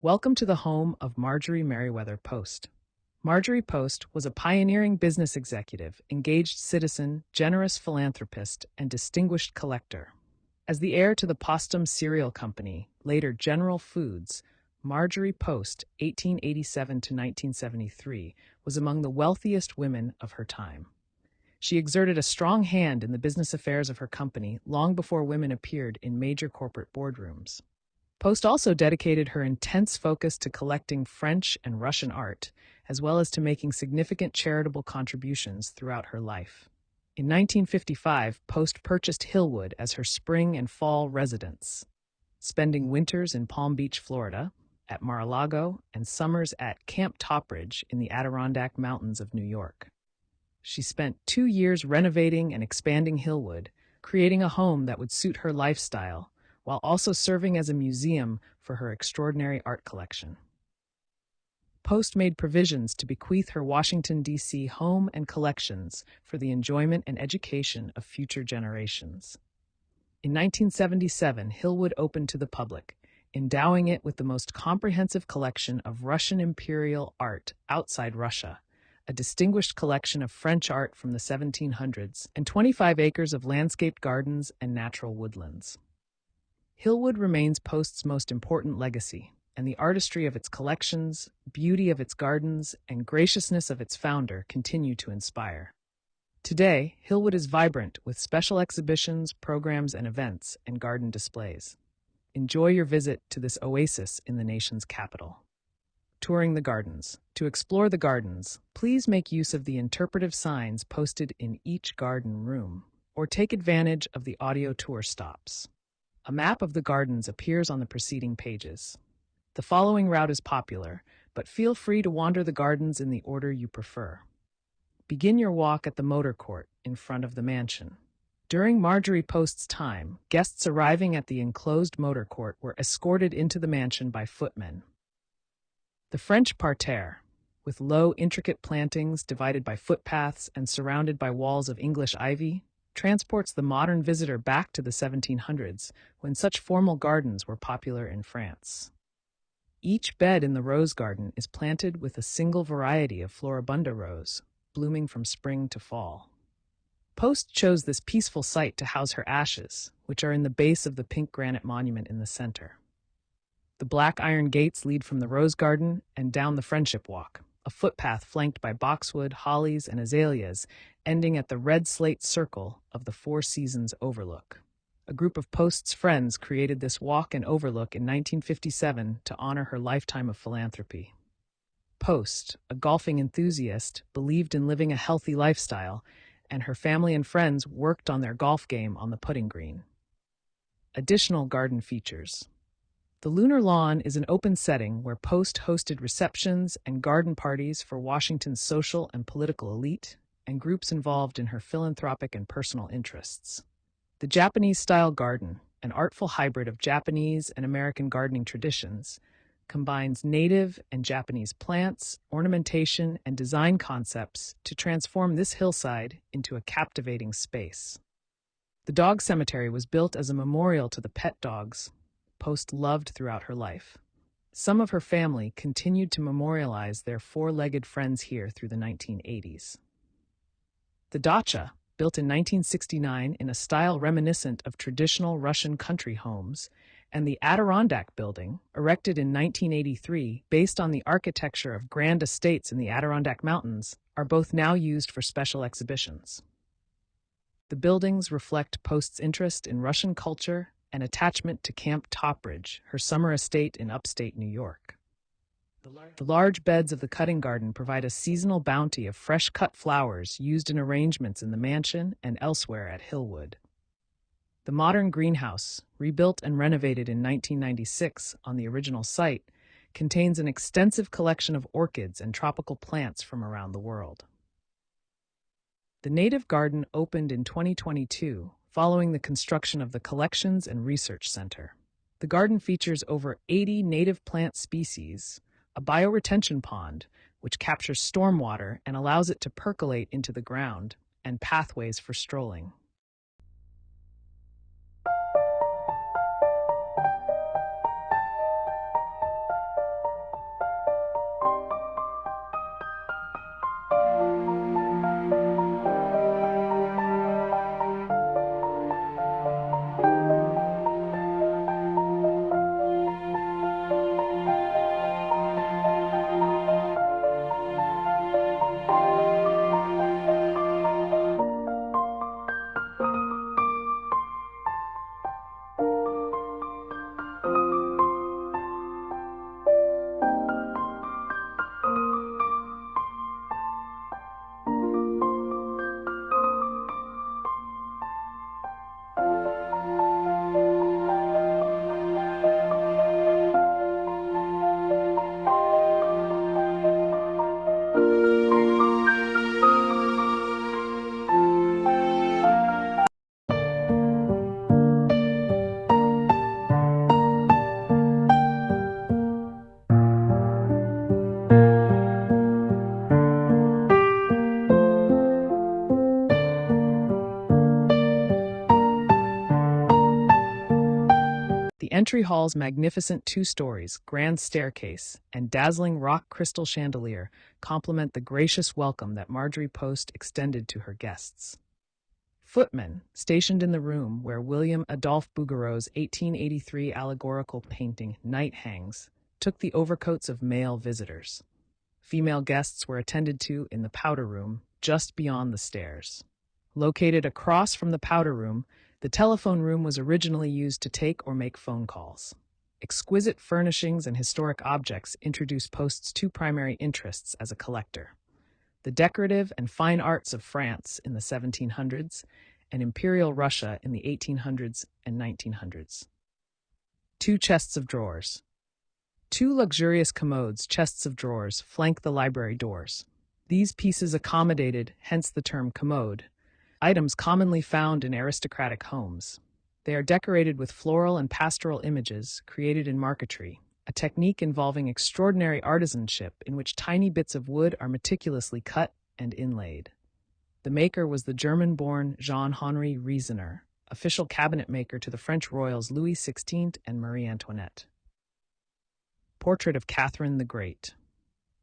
Welcome to the home of Marjorie Merriweather Post. Marjorie Post was a pioneering business executive, engaged citizen, generous philanthropist, and distinguished collector. As the heir to the Postum Cereal Company, later General Foods, Marjorie Post, 1887 to 1973, was among the wealthiest women of her time. She exerted a strong hand in the business affairs of her company long before women appeared in major corporate boardrooms. Post also dedicated her intense focus to collecting French and Russian art, as well as to making significant charitable contributions throughout her life. In 1955, Post purchased Hillwood as her spring and fall residence, spending winters in Palm Beach, Florida, at Mar-a-Lago, and summers at Camp Topridge in the Adirondack Mountains of New York. She spent 2 years renovating and expanding Hillwood, creating a home that would suit her lifestyle, while also serving as a museum for her extraordinary art collection. Post made provisions to bequeath her Washington, D.C. home and collections for the enjoyment and education of future generations. In 1977, Hillwood opened to the public, endowing it with the most comprehensive collection of Russian imperial art outside Russia, a distinguished collection of French art from the 1700s, and 25 acres of landscaped gardens and natural woodlands. Hillwood remains Post's most important legacy, and the artistry of its collections, beauty of its gardens, and graciousness of its founder continue to inspire. Today, Hillwood is vibrant with special exhibitions, programs, and events, and garden displays. Enjoy your visit to this oasis in the nation's capital. Touring the gardens. To explore the gardens, please make use of the interpretive signs posted in each garden room, or take advantage of the audio tour stops. A map of the gardens appears on the preceding pages. The following route is popular, but feel free to wander the gardens in the order you prefer. Begin your walk at the motor court in front of the mansion. During Marjorie Post's time, guests arriving at the enclosed motor court were escorted into the mansion by footmen. The French parterre, with low, intricate plantings divided by footpaths and surrounded by walls of English ivy, transports the modern visitor back to the 1700s, when such formal gardens were popular in France. Each bed in the rose garden is planted with a single variety of Floribunda rose, blooming from spring to fall. Post chose this peaceful site to house her ashes, which are in the base of the pink granite monument in the center. The black iron gates lead from the rose garden and down the Friendship Walk, a footpath flanked by boxwood, hollies, and azaleas, ending at the red slate circle of the Four Seasons Overlook. A group of Post's friends created this walk and overlook in 1957 to honor her lifetime of philanthropy. Post, a golfing enthusiast, believed in living a healthy lifestyle, and her family and friends worked on their golf game on the putting green. Additional garden features. The Lunar Lawn is an open setting where Post hosted receptions and garden parties for Washington's social and political elite and groups involved in her philanthropic and personal interests. The Japanese-style garden, an artful hybrid of Japanese and American gardening traditions, combines native and Japanese plants, ornamentation, and design concepts to transform this hillside into a captivating space. The dog cemetery was built as a memorial to the pet dogs Post loved throughout her life. Some of her family continued to memorialize their four-legged friends here through the 1980s. The dacha, built in 1969 in a style reminiscent of traditional Russian country homes, and the Adirondack Building, erected in 1983 based on the architecture of grand estates in the Adirondack Mountains, are both now used for special exhibitions. The buildings reflect Post's interest in Russian culture and attachment to Camp Topridge, her summer estate in upstate New York. The large beds of the cutting garden provide a seasonal bounty of fresh-cut flowers used in arrangements in the mansion and elsewhere at Hillwood. The modern greenhouse, rebuilt and renovated in 1996 on the original site, contains an extensive collection of orchids and tropical plants from around the world. The Native Garden opened in 2022, following the construction of the Collections and Research Center. The garden features over 80 native plant species, a bioretention pond, which captures stormwater and allows it to percolate into the ground, and pathways for strolling. entry hall's magnificent 2 stories, grand staircase, and dazzling rock crystal chandelier complement the gracious welcome that Marjorie Post extended to her guests. Footmen, stationed in the room where William Adolphe Bouguereau's 1883 allegorical painting Night hangs, took the overcoats of male visitors. Female guests were attended to in the powder room, just beyond the stairs. Located across from the powder room, the telephone room was originally used to take or make phone calls. Exquisite furnishings and historic objects introduce Post's 2 primary interests as a collector: the decorative and fine arts of France in the 1700s and Imperial Russia in the 1800s and 1900s. 2 chests of drawers. 2 luxurious commodes, chests of drawers, flank the library doors. These pieces accommodated, hence the term commode, items commonly found in aristocratic homes. They are decorated with floral and pastoral images created in marquetry, a technique involving extraordinary artisanship in which tiny bits of wood are meticulously cut and inlaid. The maker was the German-born Jean-Henri Riesener, official cabinet maker to the French royals Louis XVI and Marie Antoinette. Portrait of Catherine the Great.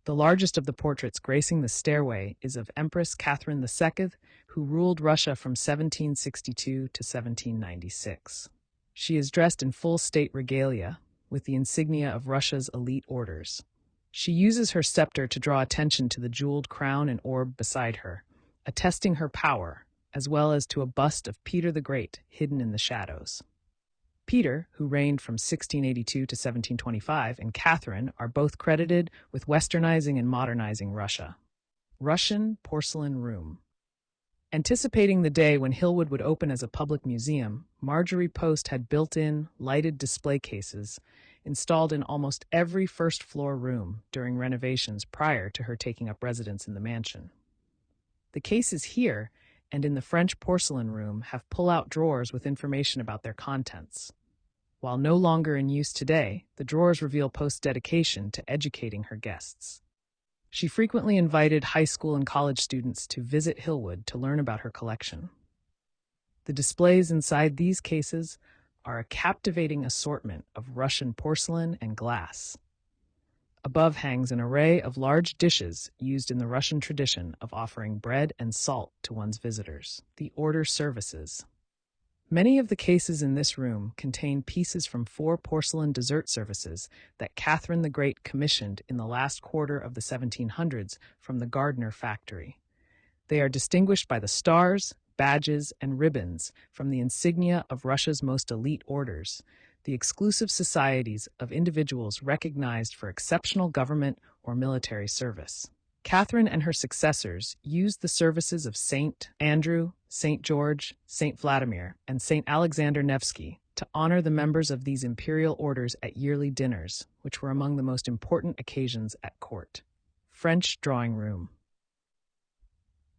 The largest of the portraits gracing the stairway is of Empress Catherine II, who ruled Russia from 1762 to 1796. She is dressed in full state regalia, with the insignia of Russia's elite orders. She uses her scepter to draw attention to the jeweled crown and orb beside her, attesting her power, as well as to a bust of Peter the Great hidden in the shadows. Peter, who reigned from 1682 to 1725, and Catherine are both credited with westernizing and modernizing Russia. Russian porcelain room. Anticipating the day when Hillwood would open as a public museum, Marjorie Post had built-in, lighted display cases installed in almost every first-floor room during renovations prior to her taking up residence in the mansion. The cases here and in the French porcelain room have pull-out drawers with information about their contents. While no longer in use today, the drawers reveal Post's dedication to educating her guests. She frequently invited high school and college students to visit Hillwood to learn about her collection. The displays inside these cases are a captivating assortment of Russian porcelain and glass. Above hangs an array of large dishes used in the Russian tradition of offering bread and salt to one's visitors. The order services. Many of the cases in this room contain pieces from 4 porcelain dessert services that Catherine the Great commissioned in the last quarter of the 1700s from the Gardner factory. They are distinguished by the stars, badges, and ribbons from the insignia of Russia's most elite orders, the exclusive societies of individuals recognized for exceptional government or military service. Catherine and her successors used the services of Saint Andrew, Saint George, Saint Vladimir, and Saint Alexander Nevsky to honor the members of these imperial orders at yearly dinners, which were among the most important occasions at court. French drawing room.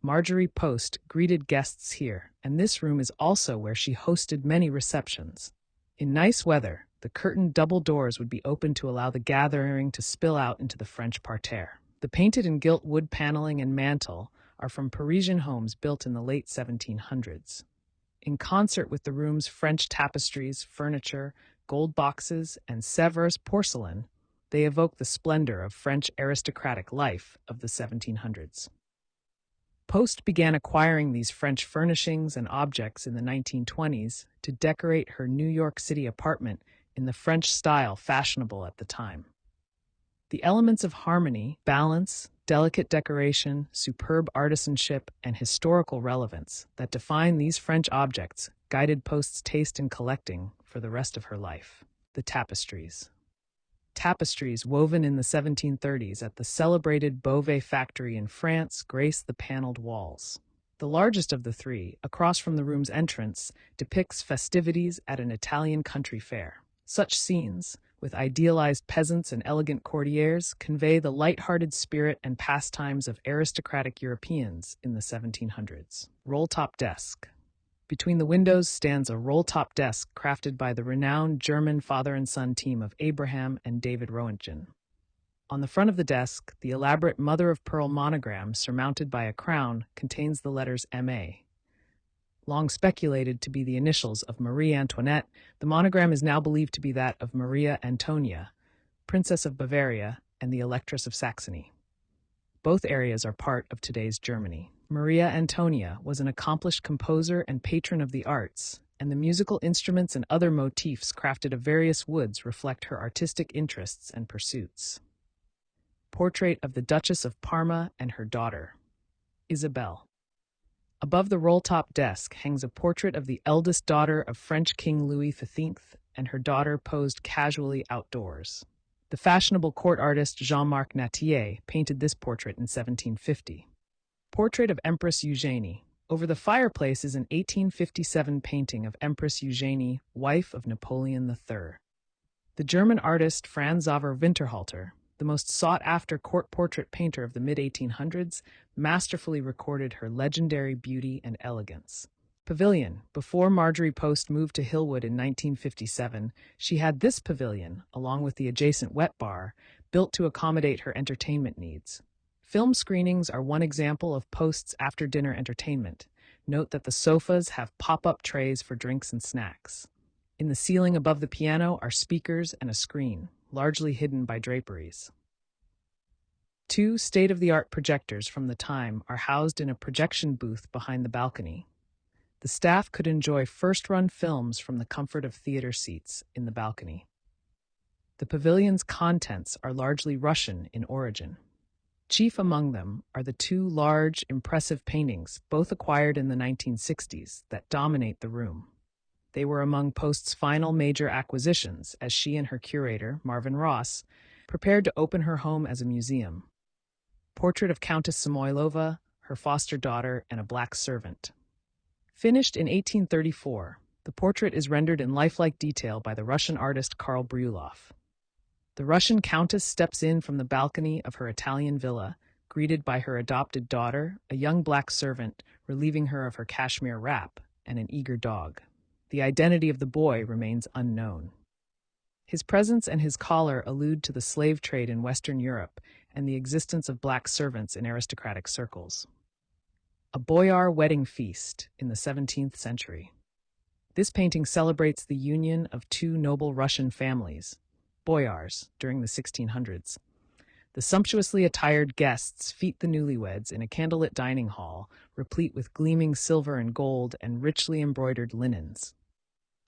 Marjorie Post greeted guests here, and this room is also where she hosted many receptions. In nice weather, the curtained double doors would be opened to allow the gathering to spill out into the French parterre. The painted and gilt wood paneling and mantel are from Parisian homes built in the late 1700s. In concert with the room's French tapestries, furniture, gold boxes, and Sèvres porcelain, they evoke the splendor of French aristocratic life of the 1700s. Post began acquiring these French furnishings and objects in the 1920s to decorate her New York City apartment in the French style fashionable at the time. The elements of harmony, balance, delicate decoration, superb artisanship, and historical relevance that define these French objects guided Post's taste in collecting for the rest of her life. The tapestries. Tapestries woven in the 1730s at the celebrated Beauvais factory in France grace the paneled walls. The largest of the 3, across from the room's entrance, depicts festivities at an Italian country fair. Such scenes, with idealized peasants and elegant courtiers, convey the light-hearted spirit and pastimes of aristocratic Europeans in the 1700s. Roll-top desk. Between the windows stands a roll-top desk crafted by the renowned German father and son team of Abraham and David Roentgen. On the front of the desk, the elaborate mother-of-pearl monogram surmounted by a crown contains the letters M.A. Long speculated to be the initials of Marie Antoinette, the monogram is now believed to be that of Maria Antonia, Princess of Bavaria and the Electress of Saxony. Both areas are part of today's Germany. Maria Antonia was an accomplished composer and patron of the arts, and the musical instruments and other motifs crafted of various woods reflect her artistic interests and pursuits. Portrait of the Duchess of Parma and her daughter, Isabel. Above the roll-top desk hangs a portrait of the eldest daughter of French King Louis XV and her daughter posed casually outdoors. The fashionable court artist Jean-Marc Nattier painted this portrait in 1750. Portrait of Empress Eugénie. Over the fireplace is an 1857 painting of Empress Eugénie, wife of Napoleon III. The German artist Franz Xaver Winterhalter, the most sought-after court portrait painter of the mid-1800s, masterfully recorded her legendary beauty and elegance. Pavilion. Before Marjorie Post moved to Hillwood in 1957, she had this pavilion, along with the adjacent wet bar, built to accommodate her entertainment needs. Film screenings are one example of Post's after-dinner entertainment. Note that the sofas have pop-up trays for drinks and snacks. In the ceiling above the piano are speakers and a screen, largely hidden by draperies. 2 state-of-the-art projectors from the time are housed in a projection booth behind the balcony. The staff could enjoy first-run films from the comfort of theater seats in the balcony. The pavilion's contents are largely Russian in origin. Chief among them are the 2 large, impressive paintings, both acquired in the 1960s, that dominate the room. They were among Post's final major acquisitions, as she and her curator, Marvin Ross, prepared to open her home as a museum. Portrait of Countess Samoylova, her foster daughter, and a black servant. Finished in 1834, the portrait is rendered in lifelike detail by the Russian artist Karl Bryullov. The Russian countess steps in from the balcony of her Italian villa, greeted by her adopted daughter, a young black servant, relieving her of her cashmere wrap, and an eager dog. The identity of the boy remains unknown. His presence and his collar allude to the slave trade in Western Europe and the existence of black servants in aristocratic circles. A boyar wedding feast in the 17th century. This painting celebrates the union of 2 noble Russian families, boyars, during the 1600s. The sumptuously attired guests feast the newlyweds in a candlelit dining hall, replete with gleaming silver and gold and richly embroidered linens.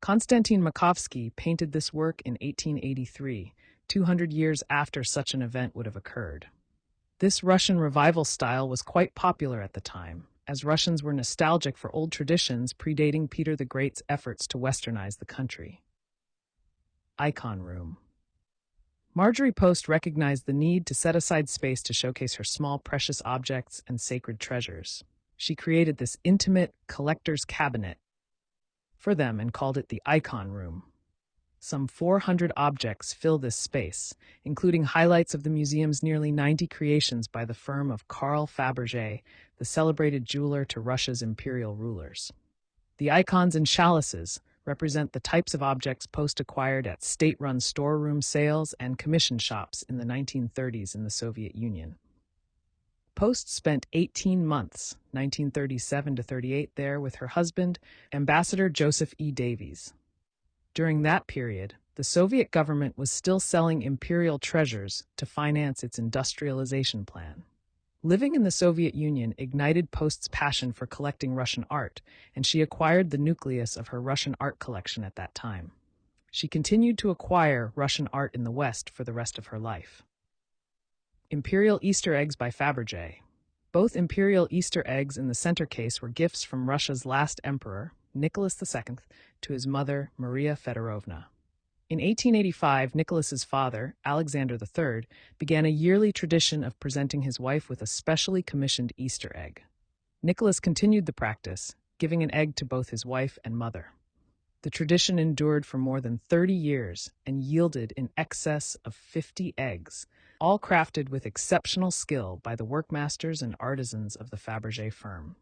Konstantin Makovsky painted this work in 1883, 200 years after such an event would have occurred. This Russian revival style was quite popular at the time, as Russians were nostalgic for old traditions predating Peter the Great's efforts to westernize the country. Icon Room. Marjorie Post recognized the need to set aside space to showcase her small, precious objects and sacred treasures. She created this intimate collector's cabinet for them and called it the Icon Room. Some 400 objects fill this space, including highlights of the museum's nearly 90 creations by the firm of Carl Fabergé, the celebrated jeweler to Russia's imperial rulers. The icons and chalices represent the types of objects Post acquired at state-run storeroom sales and commission shops in the 1930s in the Soviet Union. Post spent 18 months, 1937 to 38, there with her husband, Ambassador Joseph E. Davies. During that period, the Soviet government was still selling imperial treasures to finance its industrialization plan. Living in the Soviet Union ignited Post's passion for collecting Russian art, and she acquired the nucleus of her Russian art collection at that time. She continued to acquire Russian art in the West for the rest of her life. Imperial Easter eggs by Fabergé. Both imperial Easter eggs in the center case were gifts from Russia's last emperor, Nicholas II, to his mother, Maria Fedorovna. In 1885, Nicholas's father, Alexander III, began a yearly tradition of presenting his wife with a specially commissioned Easter egg. Nicholas continued the practice, giving an egg to both his wife and mother. The tradition endured for more than 30 years and yielded in excess of 50 eggs, all crafted with exceptional skill by the workmasters and artisans of the Fabergé firm.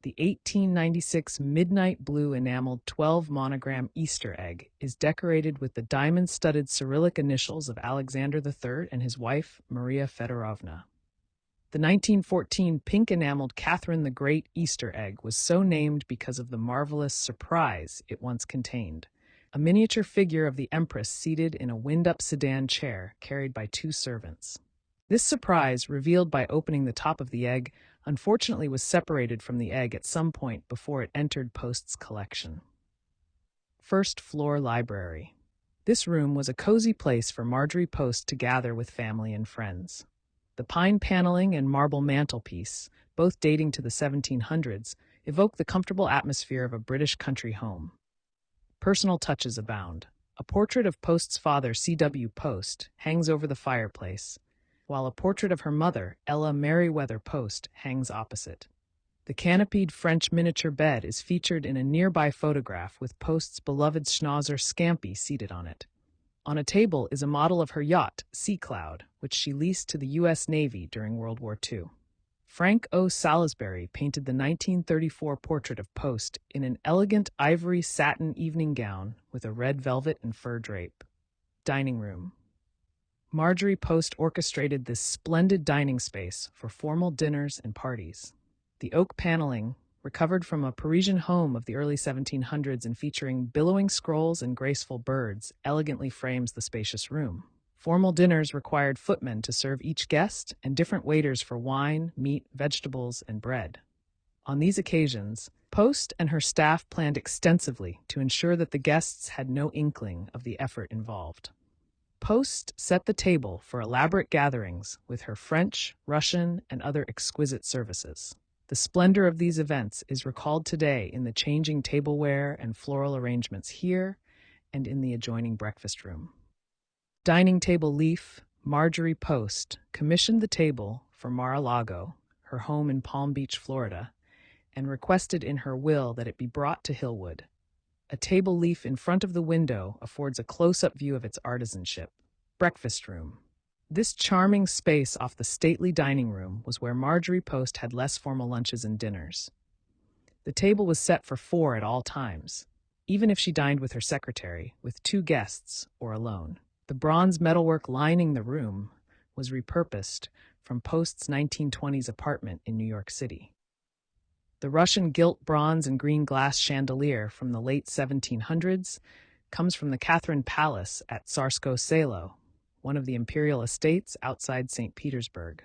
The 1896 midnight blue enameled 12 monogram Easter egg is decorated with the diamond-studded Cyrillic initials of Alexander III and his wife, Maria Fedorovna. The 1914 pink-enameled Catherine the Great Easter egg was so named because of the marvelous surprise it once contained: a miniature figure of the Empress seated in a wind-up sedan chair carried by two servants. This surprise, revealed by opening the top of the egg, unfortunately was separated from the egg at some point before it entered Post's collection. First floor library. This room was a cozy place for Marjorie Post to gather with family and friends. The pine paneling and marble mantelpiece, both dating to the 1700s, evoke the comfortable atmosphere of a British country home. Personal touches abound. A portrait of Post's father, C.W. Post, hangs over the fireplace, while a portrait of her mother, Ella Merriweather Post, hangs opposite. The canopied French miniature bed is featured in a nearby photograph with Post's beloved schnauzer Scampy seated on it. On a table is a model of her yacht, Sea Cloud, which she leased to the U.S. Navy during World War II. Frank O. Salisbury painted the 1934 portrait of Post in an elegant ivory satin evening gown with a red velvet and fur drape. Dining room. Marjorie Post orchestrated this splendid dining space for formal dinners and parties. The oak paneling, recovered from a Parisian home of the early 1700s and featuring billowing scrolls and graceful birds, elegantly frames the spacious room. Formal dinners required footmen to serve each guest and different waiters for wine, meat, vegetables, and bread. On these occasions, Post and her staff planned extensively to ensure that the guests had no inkling of the effort involved. Post set the table for elaborate gatherings with her French, Russian, and other exquisite services. The splendor of these events is recalled today in the changing tableware and floral arrangements here and in the adjoining breakfast room. Dining table leaf. Marjorie Post commissioned the table for Mar-a-Lago, her home in Palm Beach, Florida, and requested in her will that it be brought to Hillwood. A table leaf in front of the window affords a close-up view of its artisanship. Breakfast room. This charming space off the stately dining room was where Marjorie Post had less formal lunches and dinners. The table was set for 4 at all times, even if she dined with her secretary, with 2 guests, or alone. The bronze metalwork lining the room was repurposed from Post's 1920s apartment in New York City. The Russian gilt bronze and green glass chandelier from the late 1700s comes from the Catherine Palace at Tsarskoye Selo, one of the imperial estates outside St. Petersburg.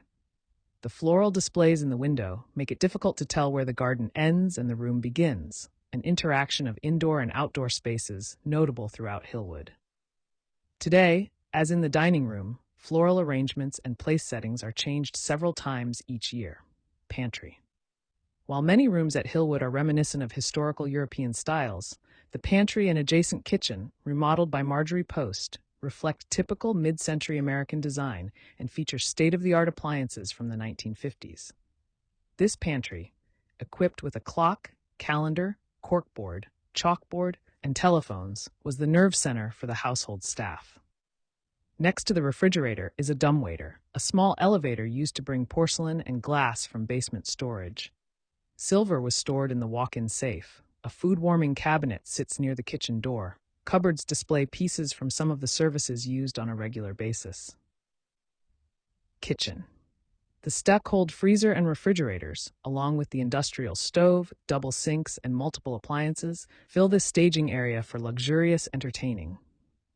The floral displays in the window make it difficult to tell where the garden ends and the room begins, an interaction of indoor and outdoor spaces notable throughout Hillwood. Today, as in the dining room, floral arrangements and place settings are changed several times each year. Pantry. While many rooms at Hillwood are reminiscent of historical European styles, the pantry and adjacent kitchen, remodeled by Marjorie Post, reflect typical mid-century American design and feature state-of-the-art appliances from the 1950s. This pantry, equipped with a clock, calendar, corkboard, chalkboard, and telephones, was the nerve center for the household staff. Next to the refrigerator is a dumbwaiter, a small elevator used to bring porcelain and glass from basement storage. Silver was stored in the walk-in safe. A food-warming cabinet sits near the kitchen door. Cupboards display pieces from some of the services used on a regular basis. Kitchen. The stack-hold freezer and refrigerators, along with the industrial stove, double sinks, and multiple appliances, fill this staging area for luxurious entertaining.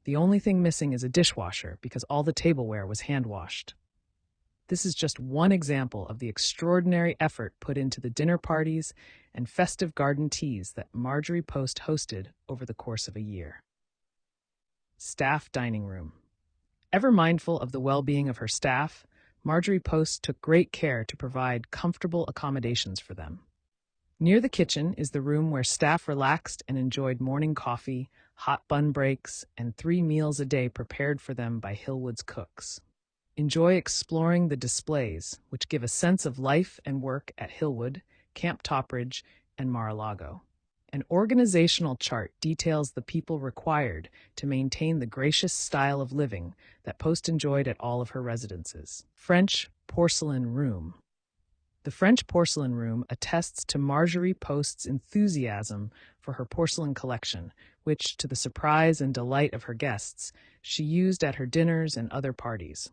The only thing missing is a dishwasher because all the tableware was hand-washed. This is just one example of the extraordinary effort put into the dinner parties and festive garden teas that Marjorie Post hosted over the course of a year. Staff dining room. Ever mindful of the well-being of her staff, Marjorie Post took great care to provide comfortable accommodations for them. Near the kitchen is the room where staff relaxed and enjoyed morning coffee, hot bun breaks, and 3 meals a day prepared for them by Hillwood's cooks. Enjoy exploring the displays, which give a sense of life and work at Hillwood, Camp Topridge, and Mar-a-Lago. An organizational chart details the people required to maintain the gracious style of living that Post enjoyed at all of her residences. French porcelain room. The French porcelain room attests to Marjorie Post's enthusiasm for her porcelain collection, which, to the surprise and delight of her guests, she used at her dinners and other parties.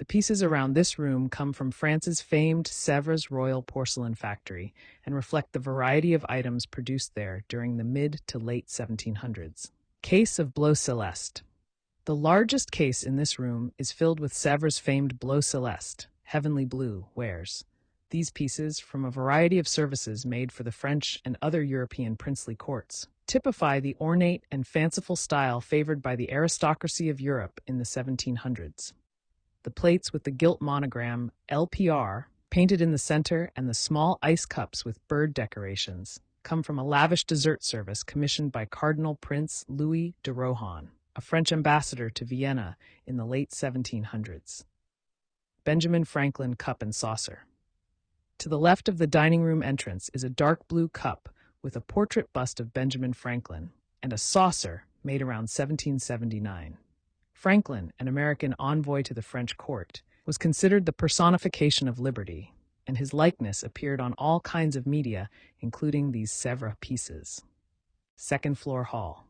The pieces around this room come from France's famed Sèvres Royal Porcelain Factory and reflect the variety of items produced there during the mid to late 1700s. Case of Bleu Céleste. The largest case in this room is filled with Sèvres' famed Bleu Céleste, heavenly blue, wares. These pieces, from a variety of services made for the French and other European princely courts, typify the ornate and fanciful style favored by the aristocracy of Europe in the 1700s. The plates with the gilt monogram LPR, painted in the center, and the small ice cups with bird decorations come from a lavish dessert service commissioned by Cardinal Prince Louis de Rohan, a French ambassador to Vienna in the late 1700s. Benjamin Franklin cup and saucer. To the left of the dining room entrance is a dark blue cup with a portrait bust of Benjamin Franklin and a saucer made around 1779. Franklin, an American envoy to the French court, was considered the personification of liberty, and his likeness appeared on all kinds of media, including these Sèvres pieces. Second floor hall.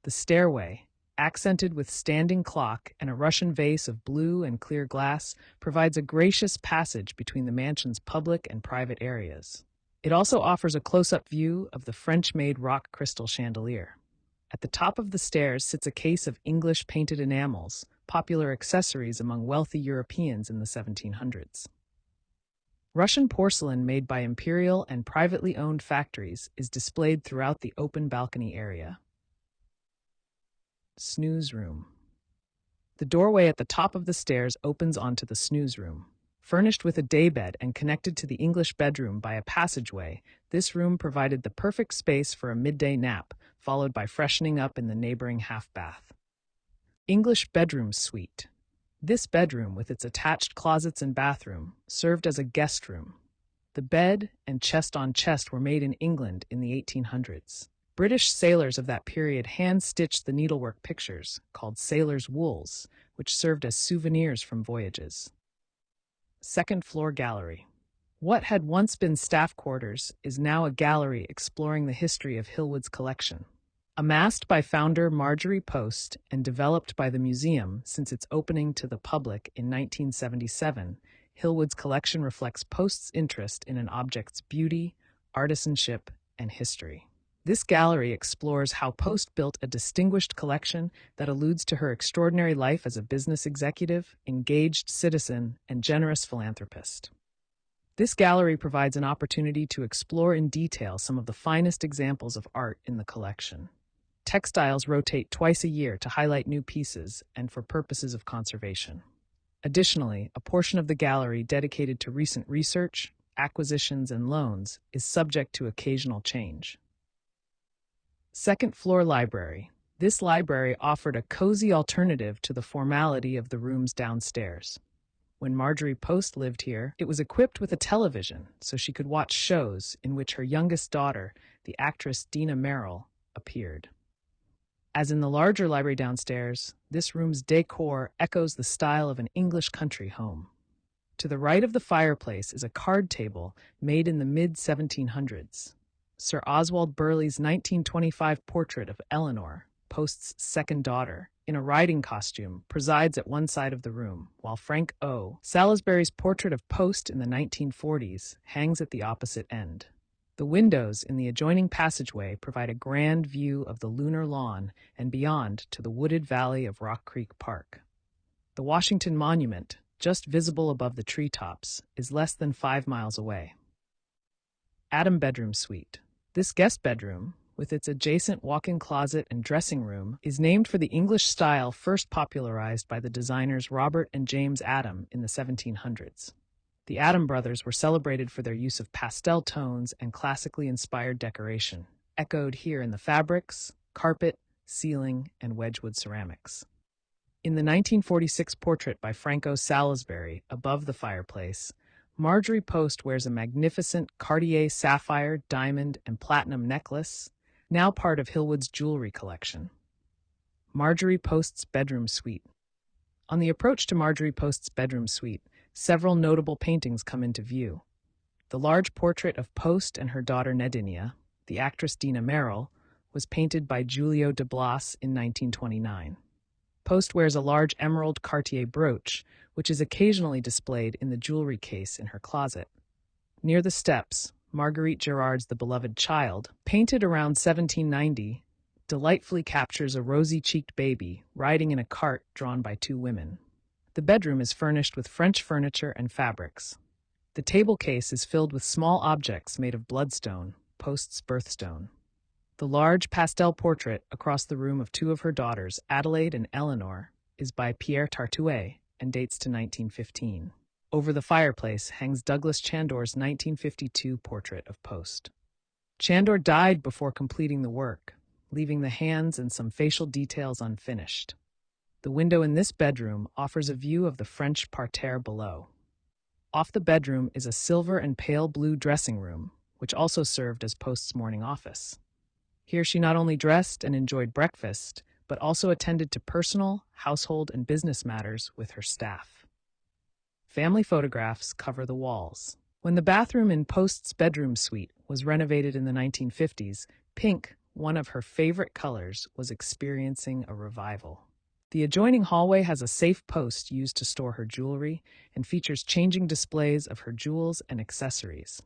The stairway, accented with standing clock and a Russian vase of blue and clear glass, provides a gracious passage between the mansion's public and private areas. It also offers a close-up view of the French-made rock crystal chandelier. At the top of the stairs sits a case of English painted enamels, popular accessories among wealthy Europeans in the 1700s. Russian porcelain made by imperial and privately owned factories is displayed throughout the open balcony area. Snooze room. The doorway at the top of the stairs opens onto the snooze room. Furnished with a daybed and connected to the English bedroom by a passageway, this room provided the perfect space for a midday nap, followed by freshening up in the neighboring half-bath. English bedroom suite. This bedroom, with its attached closets and bathroom, served as a guest room. The bed and chest on chest were made in England in the 1800s. British sailors of that period hand-stitched the needlework pictures, called sailors' wools, which served as souvenirs from voyages. Second floor gallery. What had once been staff quarters is now a gallery exploring the history of Hillwood's collection. Amassed by founder Marjorie Post and developed by the museum since its opening to the public in 1977, Hillwood's collection reflects Post's interest in an object's beauty, artisanship, and history. This gallery explores how Post built a distinguished collection that alludes to her extraordinary life as a business executive, engaged citizen, and generous philanthropist. This gallery provides an opportunity to explore in detail some of the finest examples of art in the collection. Textiles rotate twice a year to highlight new pieces and for purposes of conservation. Additionally, a portion of the gallery dedicated to recent research, acquisitions, and loans is subject to occasional change. Second floor library. This library offered a cozy alternative to the formality of the rooms downstairs. When Marjorie Post lived here, it was equipped with a television so she could watch shows in which her youngest daughter, the actress Dina Merrill, appeared. As in the larger library downstairs, this room's decor echoes the style of an English country home. To the right of the fireplace is a card table made in the mid-1700s. Sir Oswald Burley's 1925 portrait of Eleanor, Post's second daughter, in a riding costume, presides at one side of the room, while Frank O. Salisbury's portrait of Post in the 1940s hangs at the opposite end. The windows in the adjoining passageway provide a grand view of the lunar lawn and beyond to the wooded valley of Rock Creek Park. The Washington Monument, just visible above the treetops, is less than 5 miles away. Adam Bedroom Suite. This guest bedroom, with its adjacent walk-in closet and dressing room, is named for the English style first popularized by the designers Robert and James Adam in the 1700s. The Adam brothers were celebrated for their use of pastel tones and classically inspired decoration, echoed here in the fabrics, carpet, ceiling, and Wedgwood ceramics. In the 1946 portrait by Franco Salisbury, above the fireplace, Marjorie Post wears a magnificent Cartier sapphire, diamond, and platinum necklace, now part of Hillwood's jewelry collection. Marjorie Post's Bedroom Suite. On the approach to Marjorie Post's bedroom suite, several notable paintings come into view. The large portrait of Post and her daughter Nedinia, the actress Dina Merrill, was painted by Giulio de Blas in 1929. Post wears a large emerald Cartier brooch, which is occasionally displayed in the jewelry case in her closet. Near the steps, Marguerite Gerard's The Beloved Child, painted around 1790, delightfully captures a rosy-cheeked baby riding in a cart drawn by two women. The bedroom is furnished with French furniture and fabrics. The table case is filled with small objects made of bloodstone, Post's birthstone. The large pastel portrait across the room of two of her daughters, Adelaide and Eleanor, is by Pierre Tartuet and dates to 1915. Over the fireplace hangs Douglas Chandor's 1952 portrait of Post. Chandor died before completing the work, leaving the hands and some facial details unfinished. The window in this bedroom offers a view of the French parterre below. Off the bedroom is a silver and pale blue dressing room, which also served as Post's morning office. Here she not only dressed and enjoyed breakfast, but also attended to personal, household, and business matters with her staff. Family photographs cover the walls. When the bathroom in Post's bedroom suite was renovated in the 1950s, pink, one of her favorite colors, was experiencing a revival. The adjoining hallway has a safe post used to store her jewelry and features changing displays of her jewels and accessories.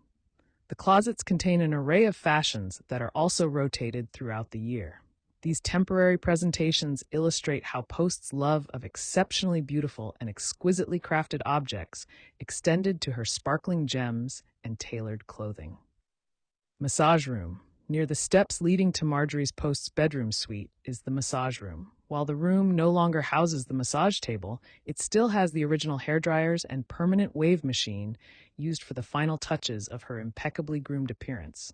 The closets contain an array of fashions that are also rotated throughout the year. These temporary presentations illustrate how Post's love of exceptionally beautiful and exquisitely crafted objects extended to her sparkling gems and tailored clothing. Massage room. Near the steps leading to Marjorie's Post's bedroom suite is the massage room. While the room no longer houses the massage table, it still has the original hairdryers and permanent wave machine used for the final touches of her impeccably groomed appearance.